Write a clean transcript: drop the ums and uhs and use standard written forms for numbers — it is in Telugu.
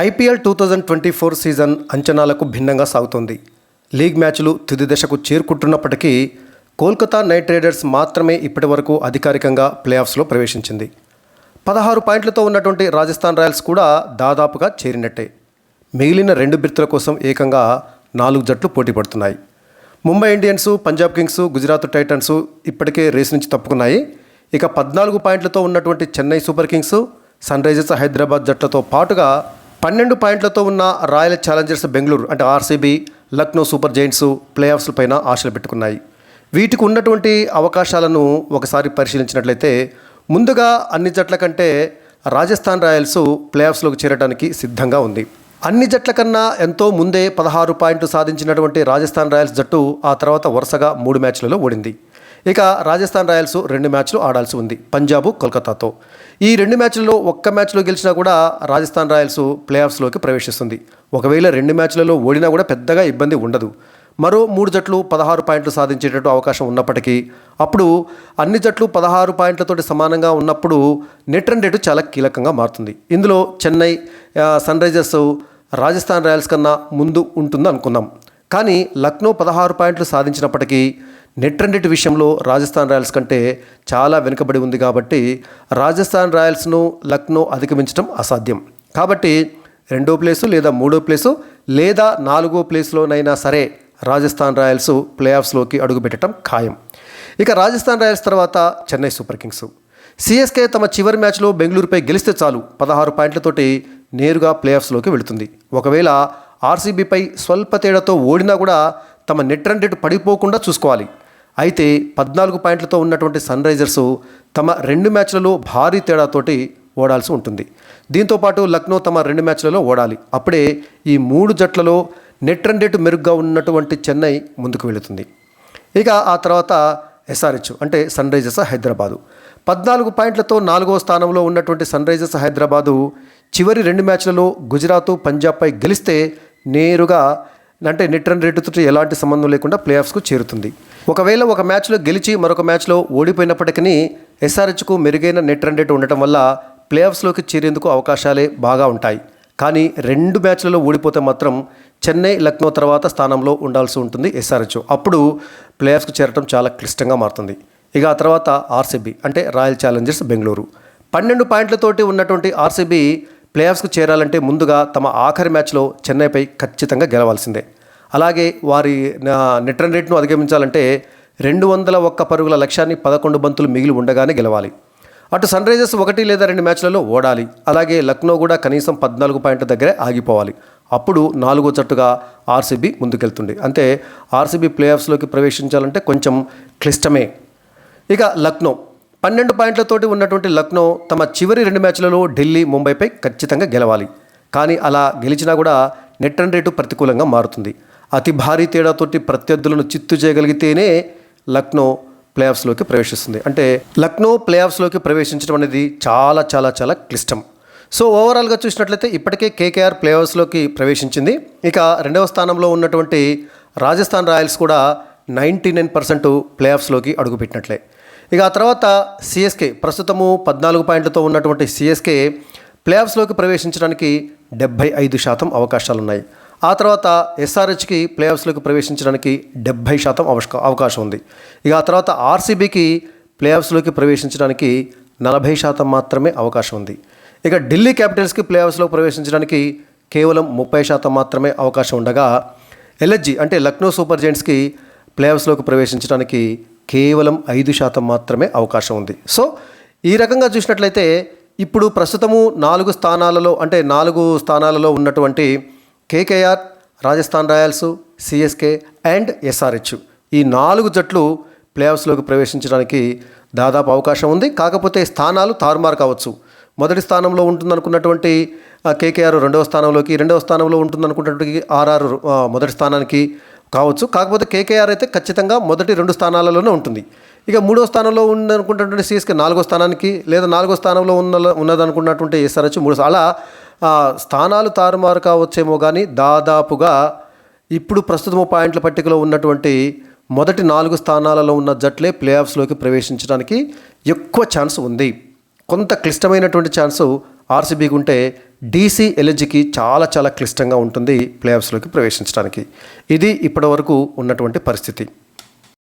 ఐపీఎల్ 2024 సీజన్ అంచనాలకు భిన్నంగా సాగుతోంది. లీగ్ మ్యాచ్లు తుది దశకు చేరుకుంటున్నప్పటికీ కోల్కతా నైట్ రైడర్స్ మాత్రమే ఇప్పటివరకు అధికారికంగా ప్లే ఆఫ్స్లో ప్రవేశించింది. 16 పాయింట్లతో ఉన్నటువంటి రాజస్థాన్ రాయల్స్ కూడా దాదాపుగా చేరినట్టే. మిగిలిన 2 బిర్తుల కోసం ఏకంగా 4 జట్లు పోటీ పడుతున్నాయి. Mumbai Indians, Punjab kings, Gujarat titans ఇప్పటికే రేసు నుంచి తప్పుకున్నాయి. ఇక 14 పాయింట్లతో ఉన్నటువంటి Chennai super kings, sunrisers Hyderabad జట్లతో పాటుగా 12 పాయింట్లతో ఉన్న రాయల్ ఛాలెంజర్స్ బెంగళూరు అంటే RCB, Lucknow super giants playoffs పైన ఆశలు పెట్టుకున్నాయి. వీటికి ఉన్నటువంటి అవకాశాలను ఒకసారి పరిశీలించినట్లయితే ముందుగా అన్ని జట్ల కంటే రాజస్థాన్ రాయల్స్ ప్లే ఆఫ్స్లోకి చేరడానికి సిద్ధంగా ఉంది. అన్ని జట్ల కన్నా ఎంతో ముందే 16 పాయింట్లు సాధించినటువంటి రాజస్థాన్ రాయల్స్ జట్టు ఆ తర్వాత వరుసగా 3 మ్యాచ్లలో ఓడింది. ఇక రాజస్థాన్ రాయల్స్ 2 మ్యాచ్లు ఆడాల్సి ఉంది పంజాబ్, కోల్కతాతో. ఈ 2 మ్యాచ్లలో ఒక్క మ్యాచ్లో గెలిచినా కూడా రాజస్థాన్ రాయల్స్ ప్లే ఆఫ్స్లోకి ప్రవేశిస్తుంది. ఒకవేళ 2 మ్యాచ్లలో ఓడినా కూడా పెద్దగా ఇబ్బంది ఉండదు. మరో 3 జట్లు 16 పాయింట్లు సాధించేటట్టు అవకాశం ఉన్నప్పటికీ అప్పుడు అన్ని జట్లు 16 పాయింట్లతోటి సమానంగా ఉన్నప్పుడు నెట్ రన్ రేటు చాలా కీలకంగా మారుతుంది. ఇందులో Chennai, Sunrisers Rajasthan Royals కన్నా ముందు ఉంటుంది అనుకున్నాం. కానీ లక్నో 16 పాయింట్లు సాధించినప్పటికీ నెట్ రన్ రేటు విషయంలో రాజస్థాన్ రాయల్స్ కంటే చాలా వెనుకబడి ఉంది. కాబట్టి రాజస్థాన్ రాయల్స్ను లక్నో అధిగమించడం అసాధ్యం. కాబట్టి 2వ ప్లేసు లేదా 3వ ప్లేసు లేదా 4వ ప్లేస్లోనైనా సరే రాజస్థాన్ రాయల్స్ ప్లే ఆఫ్స్లోకి అడుగుపెట్టడం ఖాయం. ఇక రాజస్థాన్ రాయల్స్ తర్వాత చెన్నై సూపర్ కింగ్స్, సిఎస్కే తమ చివరి మ్యాచ్లో బెంగళూరుపై గెలిస్తే చాలు 16 పాయింట్లతోటి నేరుగా ప్లే ఆఫ్స్లోకి వెళుతుంది. ఒకవేళ ఆర్సీబీపై స్వల్ప తేడాతో ఓడినా కూడా తమ నెట్ రన్ రేటు పడిపోకుండా చూసుకోవాలి. అయితే 14 పాయింట్లతో ఉన్నటువంటి సన్ రైజర్స్ తమ 2 మ్యాచ్లలో భారీ తేడాతోటి ఓడాల్సి ఉంటుంది. దీంతోపాటు లక్నో తమ 2 మ్యాచ్లలో ఓడాలి. అప్పుడే ఈ 3 జట్లలో నెట్ రన్ రేటు మెరుగ్గా ఉన్నటువంటి చెన్నై ముందుకు వెళుతుంది. ఇక ఆ తర్వాత ఎస్ఆర్హెచ్ అంటే సన్ రైజర్స్ హైదరాబాదు 14 పాయింట్లతో 4వ స్థానంలో ఉన్నటువంటి సన్ రైజర్స్ హైదరాబాదు చివరి 2 మ్యాచ్లలో గుజరాత్, పంజాబ్పై గెలిస్తే నేరుగా అంటే నెట్ రన్ రేటుతో ఎలాంటి సంబంధం లేకుండా ప్లే ఆఫ్స్కు చేరుతుంది. ఒకవేళ ఒక మ్యాచ్లో గెలిచి మరొక మ్యాచ్లో ఓడిపోయినప్పటికీ ఎస్ఆర్హెచ్కు మెరుగైన నెట్ రన్ రేటు ఉండటం వల్ల ప్లే ఆఫ్స్లోకి చేరేందుకు అవకాశాలే బాగా ఉంటాయి. కానీ 2 మ్యాచ్లలో ఓడిపోతే మాత్రం చెన్నై, లక్నో తర్వాత స్థానంలో ఉండాల్సి ఉంటుంది ఎస్ఆర్హెచ్. అప్పుడు ప్లే ఆఫ్స్కు చేరడం చాలా క్లిష్టంగా మారుతుంది. ఇక ఆ తర్వాత ఆర్సీబీ అంటే రాయల్ ఛాలెంజర్స్ బెంగళూరు 12 పాయింట్లతోటి ఉన్నటువంటి ఆర్సీబీ ప్లే ఆఫ్స్కు చేరాలంటే ముందుగా తమ ఆఖరి మ్యాచ్లో చెన్నైపై ఖచ్చితంగా గెలవాల్సిందే. అలాగే వారి నెట్ రన్ రేట్ను అధిగమించాలంటే 201 పరుగుల లక్ష్యాన్ని 11 బంతులు మిగిలి ఉండగానే గెలవాలి. అటు సన్ రైజర్స్ 1 లేదా 2 మ్యాచ్లలో ఓడాలి. అలాగే లక్నో కూడా కనీసం 14 పాయింట్ల దగ్గరే ఆగిపోవాలి. అప్పుడు 4వ జట్టుగా ఆర్సీబీ ముందుకెళ్తుంది. అంటే ఆర్సీబీ ప్లే ఆఫ్స్లోకి ప్రవేశించాలంటే కొంచెం క్లిష్టమే. ఇక లక్నో 12 పాయింట్లతోటి ఉన్నటువంటి లక్నో తమ చివరి 2 మ్యాచ్లలో ఢిల్లీ, ముంబైపై ఖచ్చితంగా గెలవాలి. కానీ అలా గెలిచినా కూడా నెట్ రన్ రేటు ప్రతికూలంగా మారుతుంది. అతి భారీ తేడాతోటి ప్రత్యర్థులను చిత్తు చేయగలిగితేనే లక్నో ప్లే ఆఫ్స్లోకి ప్రవేశిస్తుంది. అంటే లక్నో ప్లే ఆఫ్స్లోకి ప్రవేశించడం అనేది చాలా చాలా చాలా క్లిష్టం. సో ఓవరాల్గా చూసినట్లయితే ఇప్పటికే కేకేఆర్ ప్లే ఆఫ్స్లోకి ప్రవేశించింది. ఇక 2వ స్థానంలో ఉన్నటువంటి రాజస్థాన్ రాయల్స్ కూడా 99% ప్లే ఆఫ్స్లోకి అడుగుపెట్టినట్లే. ఇక ఆ తర్వాత సిఎస్కే ప్రస్తుతము 14 పాయింట్లతో ఉన్నటువంటి సిఎస్కే ప్లే ఆఫ్స్లోకి ప్రవేశించడానికి 75% అవకాశాలున్నాయి. ఆ తర్వాత ఎస్ఆర్హెచ్కి ప్లే ఆఫ్స్లోకి ప్రవేశించడానికి 70% అవకాశం ఉంది. ఇక ఆ తర్వాత ఆర్సీబీకి ప్లే ఆఫ్స్లోకి ప్రవేశించడానికి 40% మాత్రమే అవకాశం ఉంది. ఇక ఢిల్లీ క్యాపిటల్స్కి ప్లే ఆఫ్స్లోకి ప్రవేశించడానికి కేవలం 30% మాత్రమే అవకాశం ఉండగా ఎల్ఎస్జీ అంటే లక్నో సూపర్ జైంట్స్కి ప్లే ఆఫ్స్లోకి ప్రవేశించడానికి కేవలం 5% మాత్రమే అవకాశం ఉంది. సో ఈ రకంగా చూసినట్లయితే ఇప్పుడు ప్రస్తుతము 4 స్థానాలలో ఉన్నటువంటి KKR, Rajasthan Royals, CSK and SRH ఈ 4 జట్లు ప్లే ఆఫ్స్లోకి ప్రవేశించడానికి దాదాపు అవకాశం ఉంది. కాకపోతే స్థానాలు తారుమారు కావచ్చు. మొదటి స్థానంలో ఉంటుందనుకున్నటువంటి కేకేఆర్ 2వ స్థానంలోకి, 2వ స్థానంలో ఉంటుందనుకున్నటువంటి ఆర్ఆర్ మొదటి స్థానానికి కావచ్చు. కాకపోతే కేకేఆర్ అయితే ఖచ్చితంగా మొదటి 2 స్థానాలలోనే ఉంటుంది. ఇక 3వ స్థానంలో ఉందనుకుంటున్నటువంటి సిఎస్కే 4వ స్థానానికి లేదా 4వ స్థానంలో ఉన్నదనుకున్నటువంటి ఎస్ఆర్హెచ్ 3 అలా స్థానాలు తారుమారు కావచ్చేమో. కానీ దాదాపుగా ఇప్పుడు ప్రస్తుతం పాయింట్ల పట్టికలో ఉన్నటువంటి మొదటి 4 స్థానాలలో ఉన్న జట్లే ప్లే ఆఫ్స్లోకి ప్రవేశించడానికి ఎక్కువ ఛాన్స్ ఉంది. కొంత క్లిష్టమైనటువంటి ఛాన్సు ఆర్సీబీకి ఉంటే డీసీ ఎల్జీకి చాలా క్లిష్టంగా ఉంటుంది ప్లే ఆఫ్స్లోకి ప్రవేశించడానికి. ఇది ఇప్పటివరకు ఉన్నటువంటి పరిస్థితి.